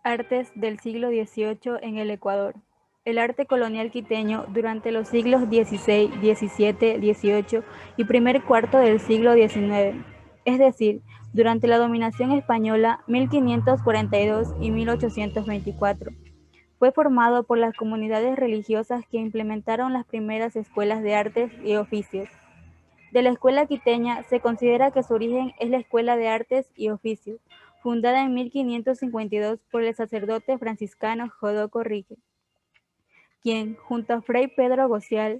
Artes del siglo XVIII en el Ecuador. El arte colonial quiteño durante los siglos XVI, XVII, XVIII y primer cuarto del siglo XIX, es decir, durante la dominación española 1542 y 1824. Fue formado por las comunidades religiosas que implementaron las primeras escuelas de artes y oficios. De la escuela quiteña se considera que su origen es la Escuela de Artes y Oficios, fundada en 1552 por el sacerdote franciscano Jodoco Rique, quien, junto a Fray Pedro Gocial,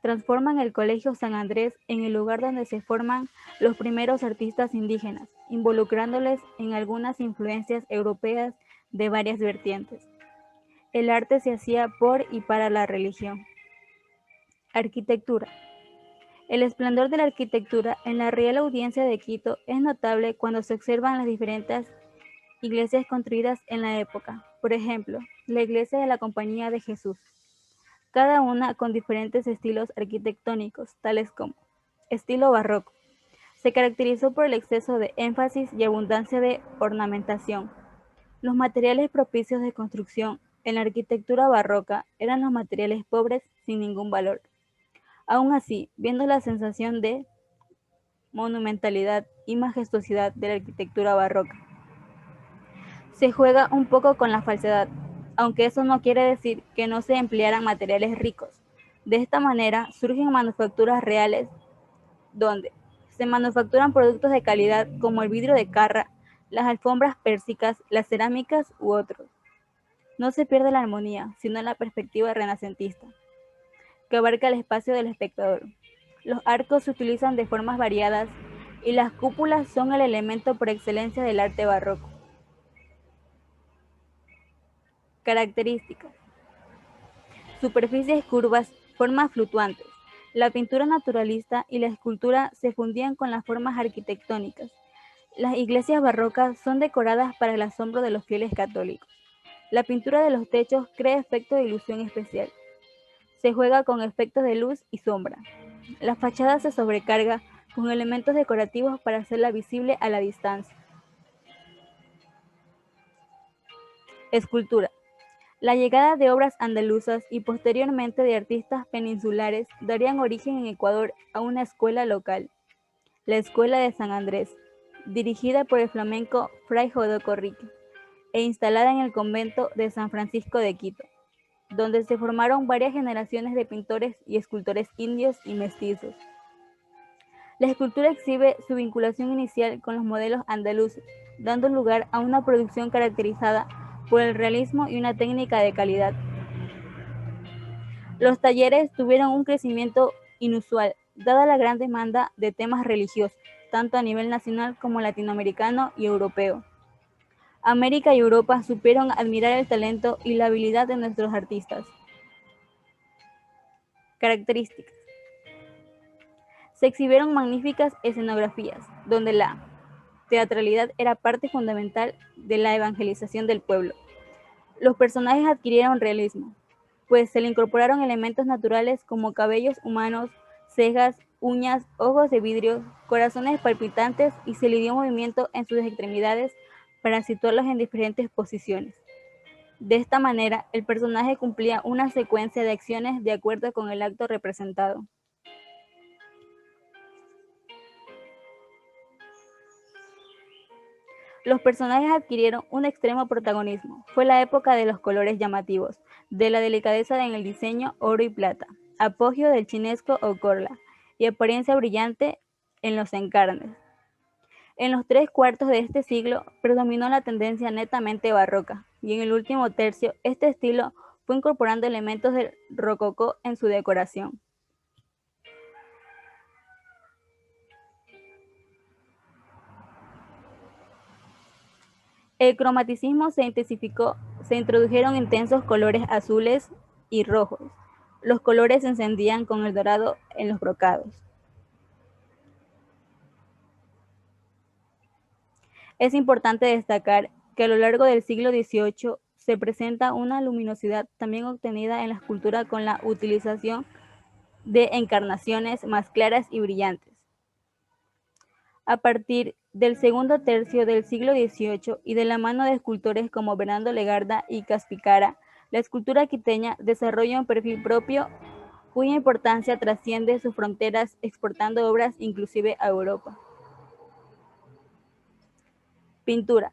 transforman el Colegio San Andrés en el lugar donde se forman los primeros artistas indígenas, involucrándoles en algunas influencias europeas de varias vertientes. El arte se hacía por y para la religión. Arquitectura. El esplendor de la arquitectura en la Real Audiencia de Quito es notable cuando se observan las diferentes iglesias construidas en la época. Por ejemplo, la iglesia de la Compañía de Jesús, cada una con diferentes estilos arquitectónicos, tales como estilo barroco. Se caracterizó por el exceso de énfasis y abundancia de ornamentación. Los materiales propicios de construcción en la arquitectura barroca eran los materiales pobres sin ningún valor. Aún así, viendo la sensación de monumentalidad y majestuosidad de la arquitectura barroca, se juega un poco con la falsedad, aunque eso no quiere decir que no se emplearan materiales ricos. De esta manera surgen manufacturas reales donde se manufacturan productos de calidad como el vidrio de Carra, las alfombras pérsicas, las cerámicas u otros. No se pierde la armonía, sino la perspectiva renacentista, que abarca el espacio del espectador. Los arcos se utilizan de formas variadas y las cúpulas son el elemento por excelencia del arte barroco. Características: superficies curvas, formas fluctuantes. La pintura naturalista y la escultura se fundían con las formas arquitectónicas. Las iglesias barrocas son decoradas para el asombro de los fieles católicos. La pintura de los techos crea efectos de ilusión especial. Se juega con efectos de luz y sombra. La fachada se sobrecarga con elementos decorativos para hacerla visible a la distancia. Escultura. La llegada de obras andaluzas y posteriormente de artistas peninsulares darían origen en Ecuador a una escuela local, la Escuela de San Andrés, dirigida por el flamenco Fray Jodoco Rique e instalada en el convento de San Francisco de Quito, donde se formaron varias generaciones de pintores y escultores indios y mestizos. La escultura exhibe su vinculación inicial con los modelos andaluces, dando lugar a una producción caracterizada por el realismo y una técnica de calidad. Los talleres tuvieron un crecimiento inusual, dada la gran demanda de temas religiosos, tanto a nivel nacional como latinoamericano y europeo. América y Europa supieron admirar el talento y la habilidad de nuestros artistas. Características: se exhibieron magníficas escenografías, donde la teatralidad era parte fundamental de la evangelización del pueblo. Los personajes adquirieron realismo, pues se le incorporaron elementos naturales como cabellos humanos, cejas, uñas, ojos de vidrio, corazones palpitantes y se le dio movimiento en sus extremidades para situarlos en diferentes posiciones. De esta manera, el personaje cumplía una secuencia de acciones de acuerdo con el acto representado. Los personajes adquirieron un extremo protagonismo. Fue la época de los colores llamativos, de la delicadeza en el diseño oro y plata, apogeo del chinesco o corla, y apariencia brillante en los encarnes. En los tres cuartos de este siglo predominó la tendencia netamente barroca, y en el último tercio este estilo fue incorporando elementos del rococó en su decoración. El cromaticismo se intensificó, se introdujeron intensos colores azules y rojos. Los colores se encendían con el dorado en los brocados. Es importante destacar que a lo largo del siglo XVIII se presenta una luminosidad también obtenida en la escultura con la utilización de encarnaciones más claras y brillantes. A partir del segundo tercio del siglo XVIII y de la mano de escultores como Bernardo Legarda y Caspicara, la escultura quiteña desarrolla un perfil propio cuya importancia trasciende sus fronteras, exportando obras inclusive a Europa. Pintura.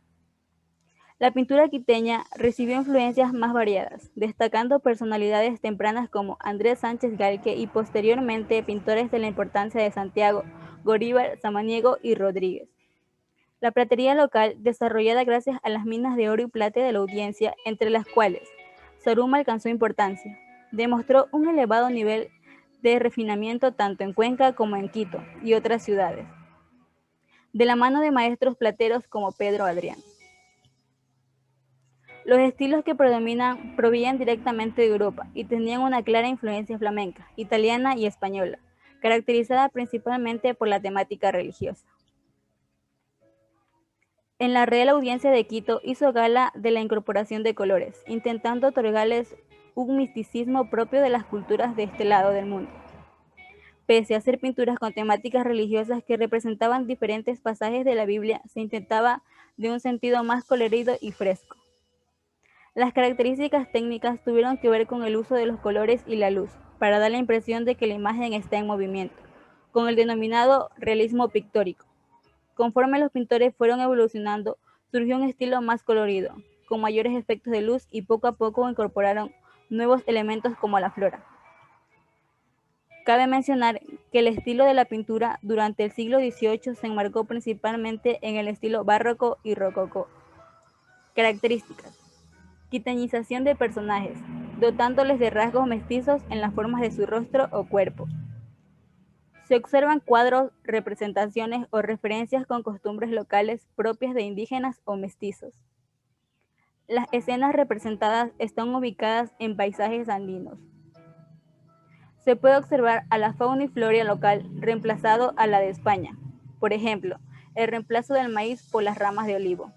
La pintura quiteña recibió influencias más variadas, destacando personalidades tempranas como Andrés Sánchez Galque y posteriormente pintores de la importancia de Santiago, Goríbar, Samaniego y Rodríguez. La platería local, desarrollada gracias a las minas de oro y plata de la audiencia, entre las cuales Soruma alcanzó importancia, demostró un elevado nivel de refinamiento tanto en Cuenca como en Quito y otras ciudades, de la mano de maestros plateros como Pedro Adrián. Los estilos que predominan provían directamente de Europa y tenían una clara influencia flamenca, italiana y española, caracterizada principalmente por la temática religiosa. En la Real Audiencia de Quito hizo gala de la incorporación de colores, intentando otorgarles un misticismo propio de las culturas de este lado del mundo. Pese a hacer pinturas con temáticas religiosas que representaban diferentes pasajes de la Biblia, se intentaba de un sentido más colorido y fresco. Las características técnicas tuvieron que ver con el uso de los colores y la luz, para dar la impresión de que la imagen está en movimiento, con el denominado realismo pictórico. Conforme los pintores fueron evolucionando, surgió un estilo más colorido, con mayores efectos de luz y poco a poco incorporaron nuevos elementos como la flora. Cabe mencionar que el estilo de la pintura durante el siglo XVIII se enmarcó principalmente en el estilo barroco y rococó. Características: quiteñización de personajes, dotándoles de rasgos mestizos en las formas de su rostro o cuerpo. Se observan cuadros, representaciones o referencias con costumbres locales propias de indígenas o mestizos. Las escenas representadas están ubicadas en paisajes andinos. Se puede observar a la fauna y flora local reemplazado a la de España. Por ejemplo, el reemplazo del maíz por las ramas de olivo.